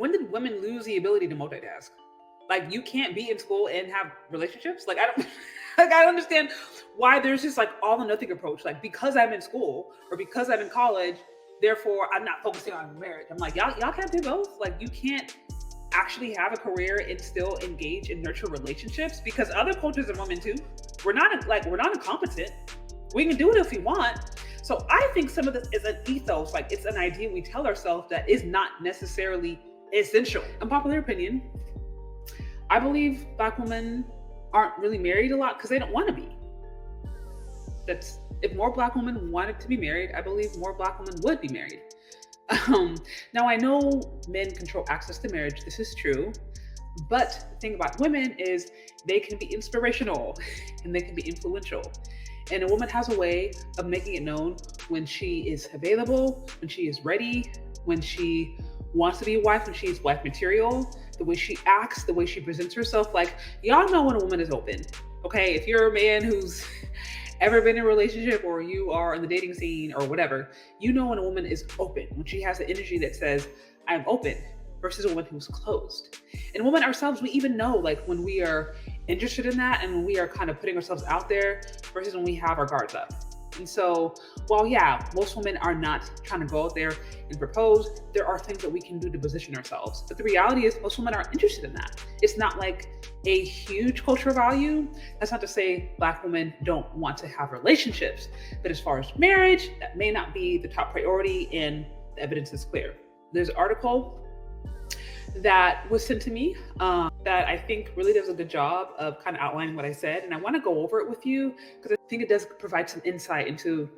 when did women lose the ability to multitask? Like, you can't be in school and have relationships. Like, I don't, like, I don't understand why there's just like all or nothing approach. Like, because I'm in school or because I'm in college, therefore I'm not focusing on marriage. I'm like, y'all can't do both. Like, you can't actually have a career and still engage and nurture relationships, because other cultures are women too. We're not incompetent. We can do it if we want. So I think some of this is an ethos, like it's an idea we tell ourselves that is not necessarily essential. Unpopular opinion, I believe Black women aren't really married a lot because they don't want to be. That's If more Black women wanted to be married, I believe more Black women would be married. Now I know men control access to marriage. This is true. But the thing about women is they can be inspirational and they can be influential. And a woman has a way of making it known when she is available, when she is ready, when she wants to be a wife, when she is wife material, the way she acts, the way she presents herself. Like, y'all know when a woman is open. Okay, if you're a man who's ever been in a relationship or you are in the dating scene or whatever, you know when a woman is open, when she has the energy that says, I'm open, versus a woman who's closed. And women ourselves, we even know like when we are interested in that and when we are kind of putting ourselves out there versus when we have our guards up. And so, while yeah, most women are not trying to go out there and propose, there are things that we can do to position ourselves. But the reality is most women aren't interested in that. It's not like a huge cultural value. That's not to say Black women don't want to have relationships, but as far as marriage, that may not be the top priority, and the evidence is clear. There's an article that was sent to me that I think really does a good job of kind of outlining what I said. And I want to go over it with you because I think it does provide some insight into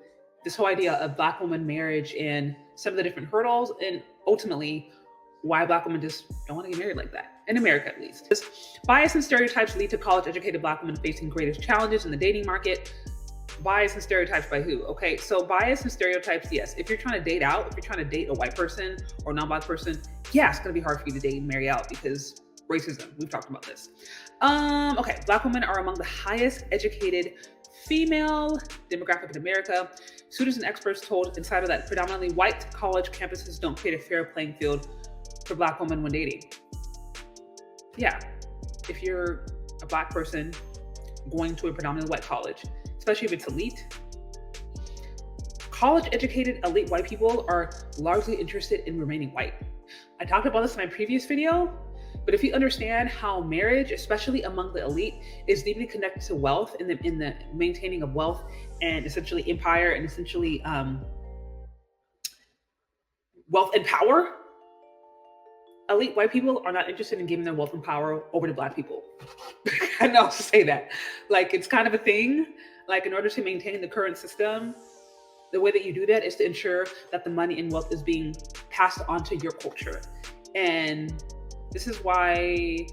this whole idea of Black woman marriage and some of the different hurdles, and ultimately why Black women just don't want to get married like that, in America at least. Bias and stereotypes lead to college-educated Black women facing greatest challenges in the dating market. Bias and stereotypes by who? Okay, so bias and stereotypes, yes. If you're trying to date out, if you're trying to date a white person or a non-Black person, yeah, it's gonna be hard for you to date and marry out because racism. We've talked about this. Okay, Black women are among the highest educated female demographic in America. Students and experts told Insider that predominantly white college campuses don't create a fair playing field for Black women when dating. Yeah, if you're a Black person going to a predominantly white college, especially if it's elite, college-educated elite white people are largely interested in remaining white. I talked about this in my previous video, but if you understand how marriage, especially among the elite, is deeply connected to wealth in the maintaining of wealth and essentially empire and essentially wealth and power, elite white people are not interested in giving their wealth and power over to Black people. I know to say that. Like, it's kind of a thing. Like, in order to maintain the current system, the way that you do that is to ensure that the money and wealth is being passed on to your culture. And this is why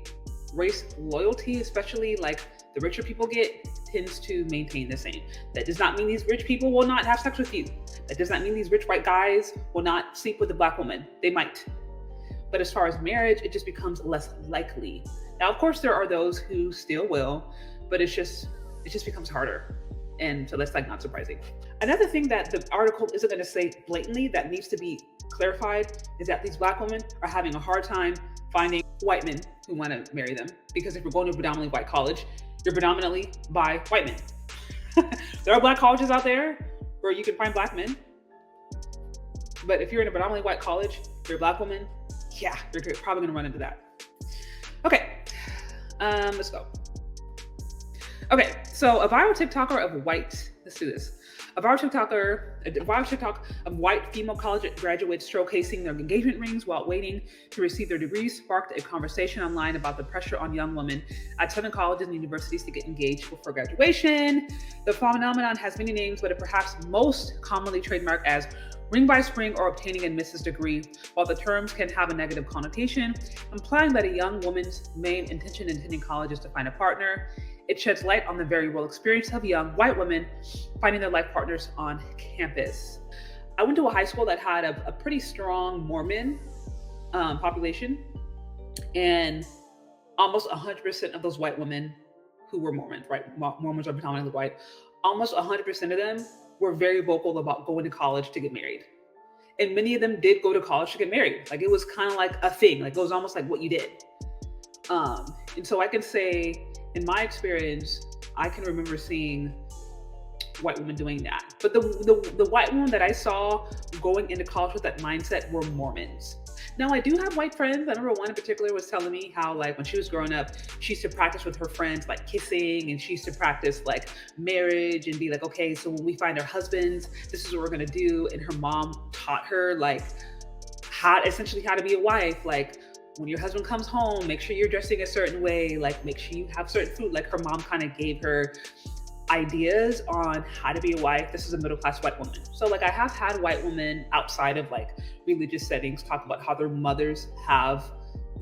race loyalty, especially like the richer people get, tends to maintain the same. That does not mean these rich people will not have sex with you. That does not mean these rich white guys will not sleep with a Black woman. They might. But as far as marriage, it just becomes less likely. Now, of course, there are those who still will, but it just becomes harder. And so that's like not surprising. Another thing that the article isn't going to say blatantly that needs to be clarified is that these Black women are having a hard time finding white men who want to marry them. Because if you're going to a predominantly white college, you're predominantly by white men. There are Black colleges out there where you can find Black men. But if you're in a predominantly white college, you're a Black woman, yeah, you're probably going to run into that. Okay, let's go. Okay, so a viral TikToker of white, let's do this. A viral TikTok of white female college graduates showcasing their engagement rings while waiting to receive their degrees sparked a conversation online about the pressure on young women at Southern colleges and universities to get engaged before graduation. The phenomenon has many names, but it perhaps most commonly trademarked as ring by spring or obtaining a Mrs. degree. While the terms can have a negative connotation, implying that a young woman's main intention in attending college is to find a partner, it sheds light on the very real experience of young white women finding their life partners on campus. I went to a high school that had a pretty strong Mormon population, and almost 100% of those white women who were Mormons, right? Mormons are predominantly white. Almost 100% of them were very vocal about going to college to get married. And many of them did go to college to get married. Like it was kind of like a thing. Like it was almost like what you did. And so I can say, in my experience, I can remember seeing white women doing that. But the white women that I saw going into college with that mindset were Mormons. Now I do have white friends. I remember one in particular was telling me how like when she was growing up, she used to practice with her friends like kissing, and she used to practice like marriage and be like, okay, so when we find our husbands, this is what we're gonna do. And her mom taught her like essentially how to be a wife. Like when your husband comes home, make sure you're dressing a certain way, like make sure you have certain food. Like her mom kind of gave her ideas on how to be a wife. This is a middle-class white woman. So like I have had white women outside of like religious settings talk about how their mothers have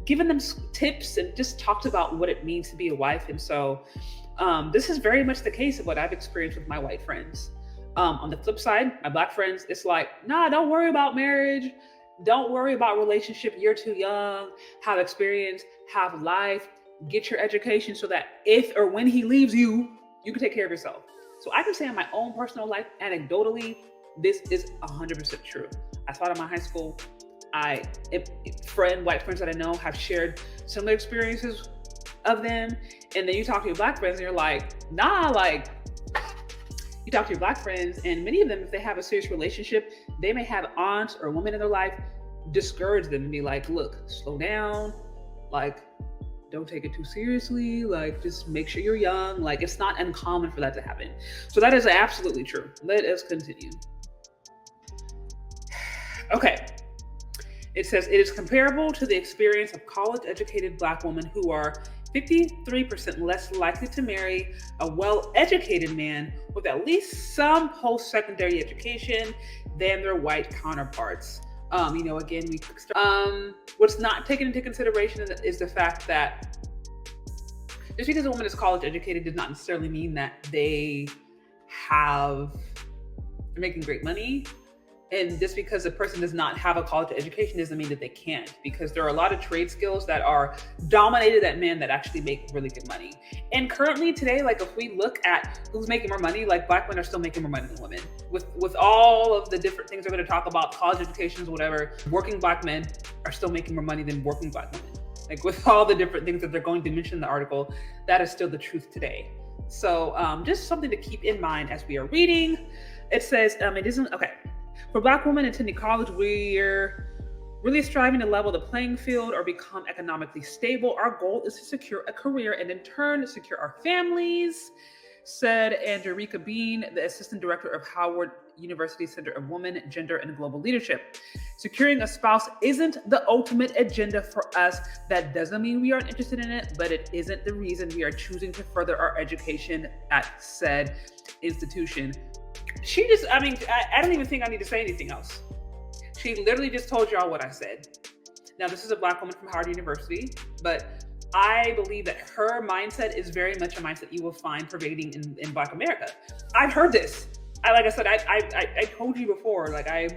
given them tips and just talked about what it means to be a wife. And so this is very much the case of what I've experienced with my white friends. On the flip side, my black friends, it's like, nah, don't worry about marriage. Don't worry about relationship. You're too young. Have experience, have life, get your education so that if or when he leaves you, you can take care of yourself. So I can say in my own personal life, anecdotally, this is 100% true. I taught in my high school. White friends that I know have shared similar experiences of them. And then you talk to your black friends and you're like, nah, like you talk to your black friends and many of them, if they have a serious relationship, they may have aunts or women in their life discourage them and be like, look, slow down. Like, don't take it too seriously. Like, just make sure you're young. Like, it's not uncommon for that to happen. So that is absolutely true. Let us continue. Okay. It says, it is comparable to the experience of college-educated Black women who are 53% less likely to marry a well-educated man with at least some post-secondary education than their white counterparts. Again, what's not taken into consideration is the fact that just because a woman is college educated does not necessarily mean that they're making great money. And just because a person does not have a college education doesn't mean that they can't, because there are a lot of trade skills that are dominated at men that actually make really good money. And currently today, like if we look at who's making more money, like Black men are still making more money than women. With all of the different things we're going to talk about, college educations, whatever, working Black men are still making more money than working Black women. Like with all the different things that they're going to mention in the article, that is still the truth today. So just something to keep in mind as we are reading. It says, for Black women attending college, we're really striving to level the playing field or become economically stable. Our goal is to secure a career and in turn secure our families, said Andrika Bean, the assistant director of Howard University Center of Women, Gender, and Global Leadership. Securing a spouse isn't the ultimate agenda for us. That doesn't mean we aren't interested in it, but it isn't the reason we are choosing to further our education at said institution. I don't even think I need to say anything else. She literally just told y'all what I said. Now, this is a Black woman from Howard University, but I believe that her mindset is very much a mindset you will find pervading in Black America. I've heard this. I told you before, like I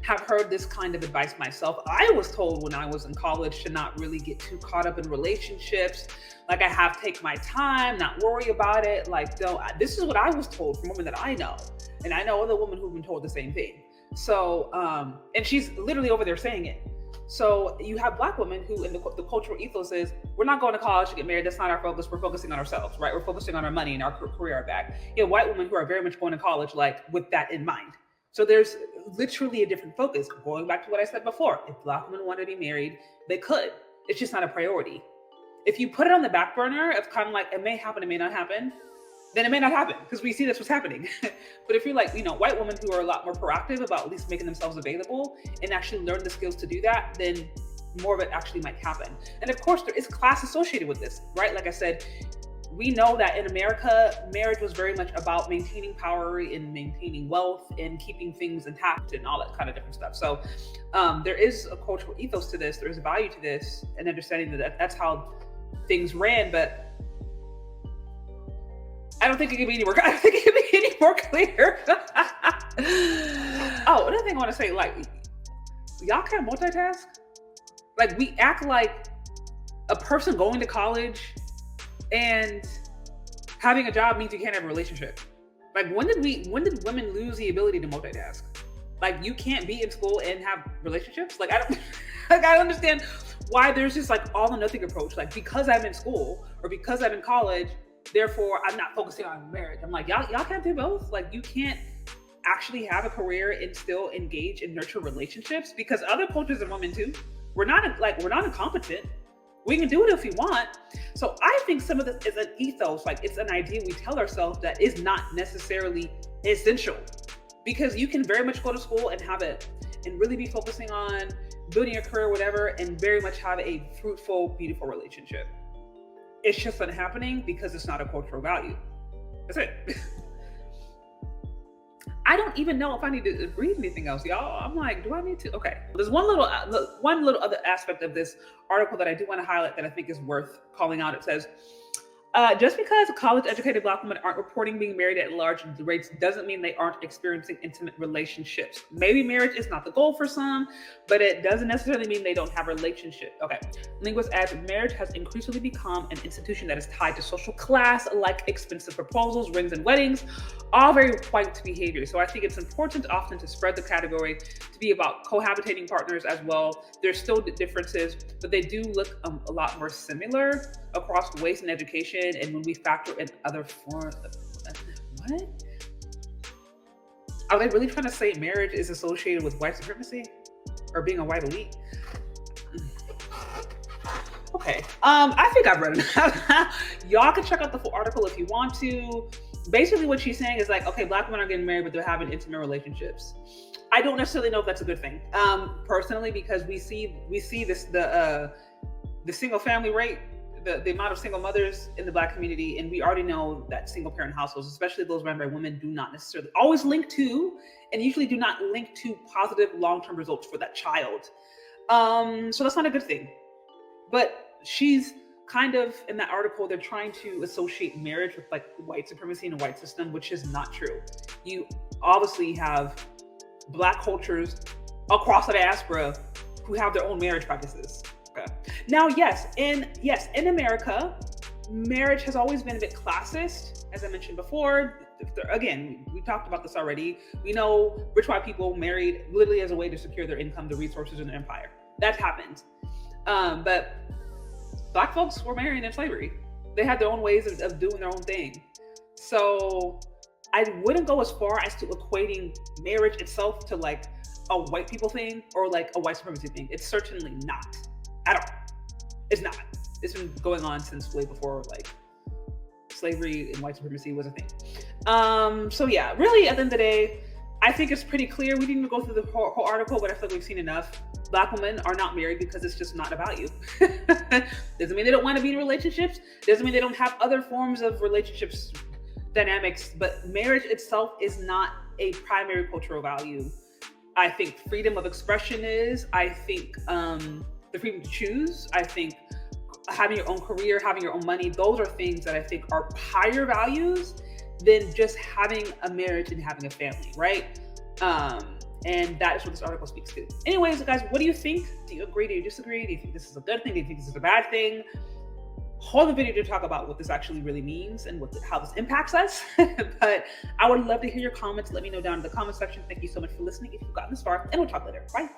have heard this kind of advice myself. I was told when I was in college to not really get too caught up in relationships. Like I have to take my time, not worry about it. Like, this is what I was told from women that I know. And I know other women who've been told the same thing. So, and she's literally over there saying it. So you have Black women who in the cultural ethos is, we're not going to college to get married. That's not our focus. We're focusing on ourselves, right? We're focusing on our money and our career are back. You have white women who are very much going to college, like with that in mind. So there's literally a different focus. Going back to what I said before, if Black women want to be married, they could. It's just not a priority. If you put it on the back burner of kind of like, it may happen, it may not happen, then it may not happen because we see that's what's happening. But if you're like, white women who are a lot more proactive about at least making themselves available and actually learn the skills to do that, then more of it actually might happen. And of course, there is class associated with this, right? Like I said, we know that in America, marriage was very much about maintaining power and maintaining wealth and keeping things intact and all that kind of different stuff. So there is a cultural ethos to this. There is a value to this and understanding that that's how things ran. But I don't think it can be any more. I don't think it can be any more clear. Oh, another thing I want to say, like, y'all can't multitask. Like, we act like a person going to college and having a job means you can't have a relationship. Like, when did women lose the ability to multitask? Like you can't be in school and have relationships. Like I don't like I don't understand why there's just like all or nothing approach. Like because I'm in school or because I'm in college, therefore I'm not focusing on marriage. I'm like, y'all can't do both. Like you can't actually have a career and still engage and nurture relationships because other cultures are women too. We're not incompetent. We can do it if we want. So I think some of this is an ethos, like it's an idea we tell ourselves that is not necessarily essential. Because you can very much go to school and have it and really be focusing on building your career, whatever, and very much have a fruitful, beautiful relationship. It's just not happening because it's not a cultural value. That's it. I don't even know if I need to read anything else, y'all. I'm like, do I need to? Okay. There's one little other aspect of this article that I do want to highlight that I think is worth calling out. It says, just because college-educated Black women aren't reporting being married at large rates doesn't mean they aren't experiencing intimate relationships. Maybe marriage is not the goal for some, but it doesn't necessarily mean they don't have a relationship. Okay. Linguist adds, marriage has increasingly become an institution that is tied to social class, like expensive proposals, rings, and weddings, all very white behavior. So I think it's important often to spread the category to be about cohabitating partners as well. There's still differences, but they do look a lot more similar across race and education. And when we factor in other forms of what? Are they really trying to say marriage is associated with white supremacy or being a white elite? Okay. I think I've read enough. Y'all can check out the full article if you want to. Basically what she's saying is like, okay, Black women are getting married, but they're having intimate relationships. I don't necessarily know if that's a good thing. Personally, because we see this, the single family rate, the amount of single mothers in the Black community, and we already know that single parent households, especially those run by women, do not necessarily always link to, and usually do not link to positive long-term results for that child. So that's not a good thing. But she's kind of, in that article, they're trying to associate marriage with like white supremacy and a white system, which is not true. You obviously have Black cultures across the diaspora who have their own marriage practices. Okay. Now, yes, in America, marriage has always been a bit classist, as I mentioned before. Again, we talked about this already. We know rich white people married literally as a way to secure their income, the resources in their empire. That happened. But Black folks were married in slavery. They had their own ways of doing their own thing. So I wouldn't go as far as to equating marriage itself to like a white people thing or like a white supremacy thing. It's certainly not at all. It's not. It's been going on since way before like slavery and white supremacy was a thing. So yeah, really at the end of the day, I think it's pretty clear. We didn't even go through the whole article, but I feel like we've seen enough. Black women are not married because it's just not about you. Doesn't mean they don't want to be in relationships. Doesn't mean they don't have other forms of relationships dynamics, but marriage itself is not a primary cultural value. I think freedom of expression is. I think the freedom to choose. I think having your own career, having your own money, those are things that I think are higher values than just having a marriage and having a family, right? And that is what this article speaks to. Anyways, guys, what do you think? Do you agree? Do you disagree? Do you think this is a good thing? Do you think this is a bad thing? Hold the video to talk about what this actually really means and how this impacts us. But I would love to hear your comments. Let me know down in the comment section. Thank you so much for listening if you've gotten this far, and we'll talk later. Bye.